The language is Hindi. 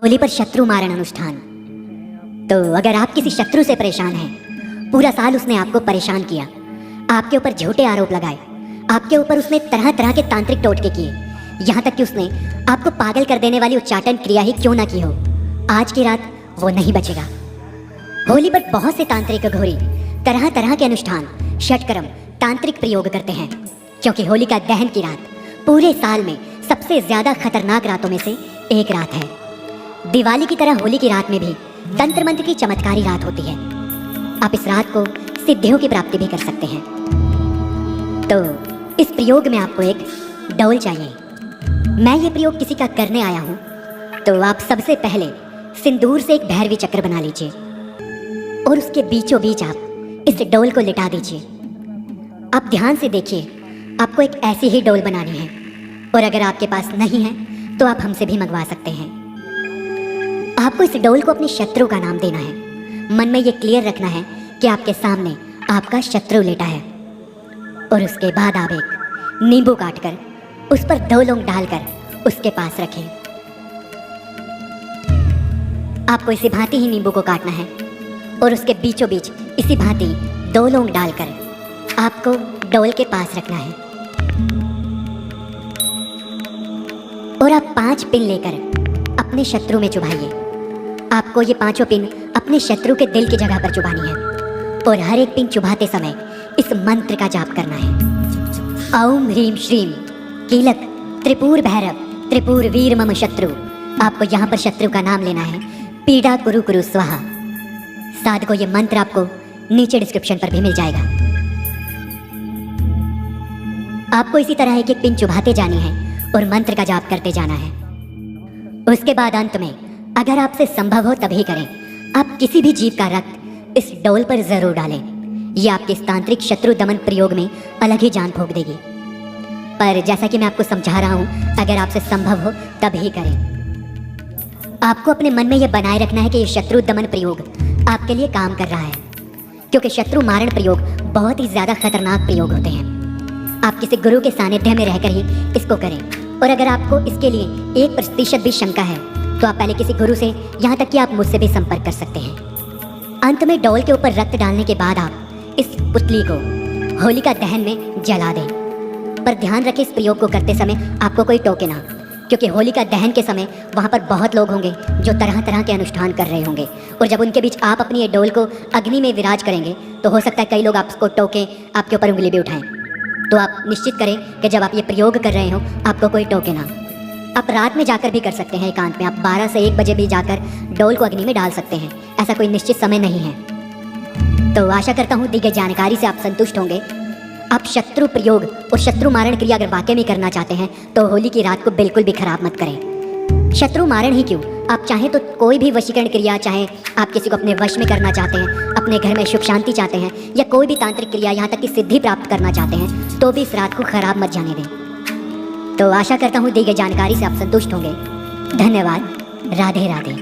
होली पर शत्रु मारण अनुष्ठान। तो अगर आप किसी शत्रु से परेशान हैं, पूरा साल उसने आपको परेशान किया, आपके ऊपर झूठे आरोप लगाए, आपके ऊपर उसने तरह तरह के तांत्रिक टोटके किए, यहाँ तक कि उसने आपको पागल कर देने वाली उच्चाटन क्रिया ही क्यों ना की हो, आज की रात वो नहीं बचेगा। होली पर बहुत से तांत्रिक घोरी तरह तरह के अनुष्ठान, षटकर्म, तांत्रिक प्रयोग करते हैं, क्योंकि होलिका दहन की रात पूरे साल में सबसे ज्यादा खतरनाक रातों में से एक रात है। दिवाली की तरह होली की रात में भी तंत्र मंत्र की चमत्कारी रात होती है। आप इस रात को सिद्धियों की प्राप्ति भी कर सकते हैं। तो इस प्रयोग में आपको एक डोल चाहिए। मैं ये प्रयोग किसी का करने आया हूँ, तो आप सबसे पहले सिंदूर से एक भैरवी चक्र बना लीजिए और उसके बीचों बीच आप इस डोल को लिटा दीजिए। आप ध्यान से देखिए, आपको एक ऐसी ही डोल बनानी है, और अगर आपके पास नहीं है तो आप हमसे भी मंगवा सकते हैं। आपको इस डोल को अपने शत्रु का नाम देना है। मन में ये क्लियर रखना है कि आपके सामने आपका शत्रु लेटा है, और उसके बाद आप एक नींबू काटकर उस पर 2 लौंग डालकर उसके पास रखें। आपको इसी भांति ही नींबू को काटना है और उसके बीचों बीच इसी भांति 2 लौंग डालकर आपको डोल के पास रखना है, और आप 5 पिन लेकर अपने शत्रु में चुभाइए। आपको ये 5 पिन अपने शत्रु के दिल की जगह पर चुभानी है, और हर एक पिन चुभाते समय इस मंत्र का जाप करना है। ओम ह्रीम श्रीम कीलक त्रिपुर भैरव त्रिपुर वीर मम शत्रु। आपको यहाँ पर शत्रु का नाम लेना है, पीड़ा कुरु कुरु स्वाहा। साधको ये मंत्र आपको नीचे डिस्क्रिप्शन पर भी मिल जाएगा। आपको इसी तरह एक एक पिन चुभाते जानी है और मंत्र का जाप करते जाना है। उसके बाद अंत में अगर आपसे संभव हो तभी करें, आप किसी भी जीव का रक्त इस डोल पर जरूर डालें। यह आपके इस तांत्रिक शत्रु दमन प्रयोग में अलग ही जान फूंक देगी। पर जैसा कि मैं आपको समझा रहा हूं, अगर आपसे संभव हो तभी करें। आपको अपने मन में यह बनाए रखना है कि यह शत्रु दमन प्रयोग आपके लिए काम कर रहा है, क्योंकि शत्रु मारण प्रयोग बहुत ही ज्यादा खतरनाक प्रयोग होते हैं। आप किसी गुरु के सानिध्य में रहकर ही इसको करें, और अगर आपको इसके लिए 1% भी शंका है तो आप पहले किसी गुरु से, यहाँ तक कि आप मुझसे भी संपर्क कर सकते हैं। अंत में डोल के ऊपर रक्त डालने के बाद आप इस पुतली को होलिका दहन में जला दें। पर ध्यान रखें, इस प्रयोग को करते समय आपको कोई टोके ना, क्योंकि होलिका दहन के समय वहाँ पर बहुत लोग होंगे जो तरह तरह के अनुष्ठान कर रहे होंगे, और जब उनके बीच आप अपनी ये डोल को अग्नि में विराज करेंगे तो हो सकता है कई लोग आपको टोके, आपके ऊपर उंगली भी उठाएं। तो आप निश्चित करें कि जब आप ये प्रयोग कर रहे हो आपको कोई टोके ना। आप रात में जाकर भी कर सकते हैं, एकांत में आप 12 से 1 बजे भी जाकर डोल को अग्नि में डाल सकते हैं। ऐसा कोई निश्चित समय नहीं है। तो आशा करता हूँ दी गई जानकारी से आप संतुष्ट होंगे। आप शत्रु प्रयोग और शत्रु मारण क्रिया अगर वाकई में करना चाहते हैं तो होली की रात को बिल्कुल भी खराब मत करें। शत्रु मारण ही क्यों, आप चाहें तो कोई भी वशीकरण क्रिया, चाहे आप किसी को अपने वश में करना चाहते हैं, अपने घर में सुख शांति चाहते हैं, या कोई भी तांत्रिक क्रिया, यहाँ तक कि सिद्धि प्राप्त करना चाहते हैं, तो भी इस रात को खराब मत जाने दें। तो आशा करता हूँ दी गई जानकारी से आप संतुष्ट होंगे। धन्यवाद। राधे राधे।